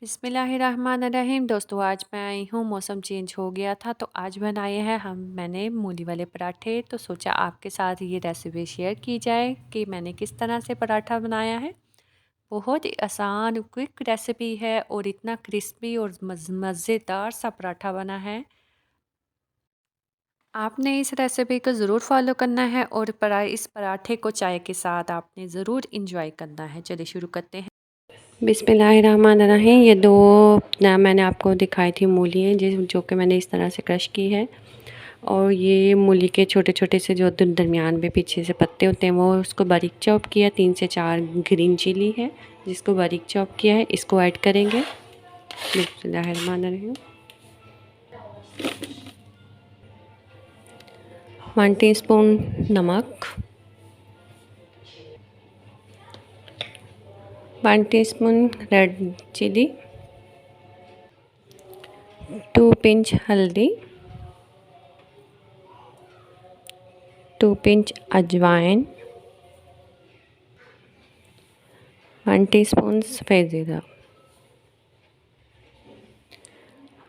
बिस्मिल्लाहिर्रहमानिर्रहीम। दोस्तों, आज मैं आई हूँ, मौसम चेंज हो गया था तो आज बनाए हैं मैंने मूली वाले पराठे। तो सोचा आपके साथ ये रेसिपी शेयर की जाए कि मैंने किस तरह से पराठा बनाया है। बहुत ही आसान क्विक रेसिपी है और इतना क्रिस्पी और मज़ेदार सा पराठा बना है। आपने इस रेसिपी को ज़रूर फॉलो करना है और इस पराठे को चाय के साथ आपने ज़रूर इंजॉय करना है। चलिए शुरू करते हैं। बिस्मिल्लाहिर्रहमानिर्रहीम। ये दो मैंने आपको दिखाई थी मूली हैं जो कि मैंने इस तरह से क्रश की है। और ये मूली के छोटे छोटे से जो दरमियान में पीछे से पत्ते होते हैं वो उसको बारीक चॉप किया। 3 से 4 ग्रीन चिली है जिसको बारीक चॉप किया है, इसको ऐड करेंगे। बिस्मिल्लाहिर्रहमानिर्रहीम। 1 टीस्पून नमक, 1 टीस्पून रेड चिली, 2 पिंच हल्दी, 2 पिंच अजवाइन, 1 टीस्पून सफ़ेद ज़ीरा,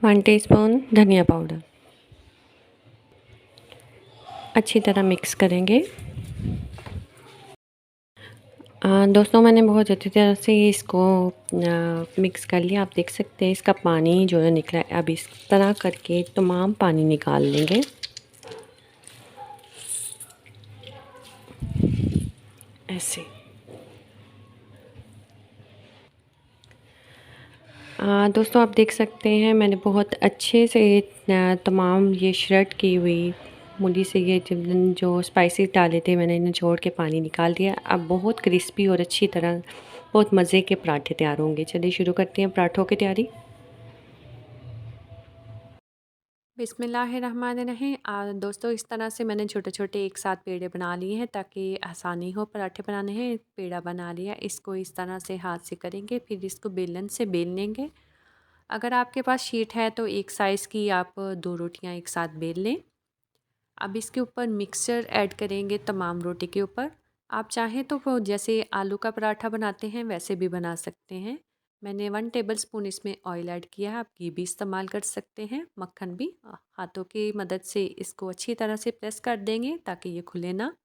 1 टीस्पून धनिया पाउडर। अच्छी तरह मिक्स करेंगे। दोस्तों, मैंने बहुत अच्छी तरह से इसको मिक्स कर लिया। आप देख सकते हैं इसका पानी जो है निकला है। अब इस तरह करके तमाम पानी निकाल लेंगे। ऐसे दोस्तों, आप देख सकते हैं मैंने बहुत अच्छे से तमाम ये श्रेड की हुई मूली से ये जो स्पाइसेस डाले थे मैंने निचोड़ के पानी निकाल दिया। अब बहुत क्रिस्पी और अच्छी तरह बहुत मज़े के पराठे तैयार होंगे। चलिए शुरू करते हैं पराठों की तैयारी। बिस्मिल्लाहिर्रहमानिर्रहीम। दोस्तों, इस तरह से मैंने छोटे छोटे एक साथ पेड़े बना लिए हैं ताकि आसानी हो पराठे बनाने हैं। पेड़ा बना लिया, इसको इस तरह से हाथ से करेंगे, फिर इसको बेलन से बेल लेंगे। अगर आपके पास शीट है तो एक साइज़ की आप 2 रोटियां एक साथ बेल लें। अब इसके ऊपर मिक्सचर ऐड करेंगे तमाम रोटी के ऊपर। आप चाहें तो वो जैसे आलू का पराठा बनाते हैं वैसे भी बना सकते हैं। मैंने 1 टेबलस्पून इसमें ऑयल ऐड किया है। आप घी भी इस्तेमाल कर सकते हैं, मक्खन भी। हाथों की मदद से इसको अच्छी तरह से प्रेस कर देंगे ताकि ये खुले ना।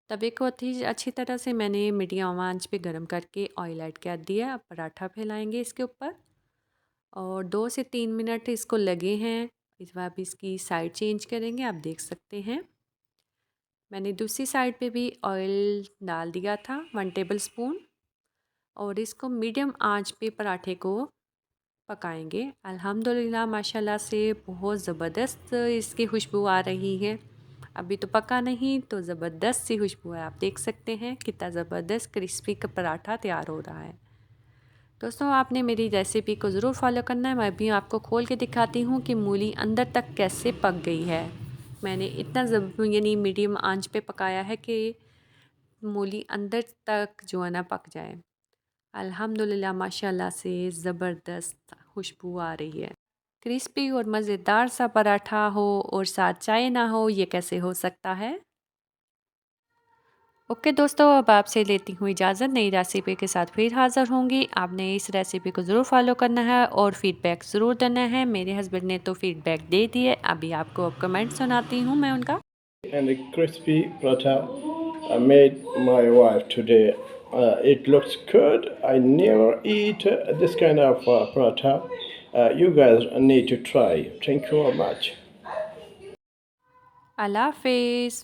तवे को अच्छी तरह से मैंने मीडियम आंच पे गर्म करके ऑयल ऐड कर दिया। अब पराठा फैलाएंगे इसके ऊपर और 2 से 3 मिनट इसको लगे हैं। इस बार भी इसकी साइड चेंज करेंगे। आप देख सकते हैं मैंने दूसरी साइड पे भी ऑयल डाल दिया था 1 टेबलस्पून और इसको मीडियम आंच पे पराठे को पकाएंगे। अल्हम्दुलिल्लाह माशाल्लाह से बहुत ज़बरदस्त इसकी खुशबू आ रही है। अभी तो पका नहीं तो ज़बरदस्त सी खुशबू है। आप देख सकते हैं कितना ज़बरदस्त क्रिस्पी का पराठा तैयार हो रहा है। दोस्तों, आपने मेरी रेसिपी को ज़रूर फॉलो करना है। मैं भी आपको खोल के दिखाती हूँ कि मूली अंदर तक कैसे पक गई है। मैंने इतना यानी मीडियम आंच पे पकाया है कि मूली अंदर तक जो है ना पक जाए। अल्हम्दुलिल्लाह माशाल्लाह से ज़बरदस्त खुशबू आ रही है। क्रिस्पी और मज़ेदार सा पराठा हो और साथ चाय ना हो, ये कैसे हो सकता है। ओके दोस्तों, अब आपसे लेती हूँ इजाज़त। नई रेसिपी के साथ फिर हाज़िर होंगी। आपने इस रेसिपी को ज़रूर फॉलो करना है और फीडबैक ज़रूर देना है। मेरे हस्बैंड ने तो फीडबैक दे दिए, अभी आपको अब कमेंट सुनाती हूँ मैं उनका। And a crispy paratha I made my wife today. It looks good. I never eat this kind of paratha. You guys need to try. Thank you very much. अल्लाह हाफ़िज़।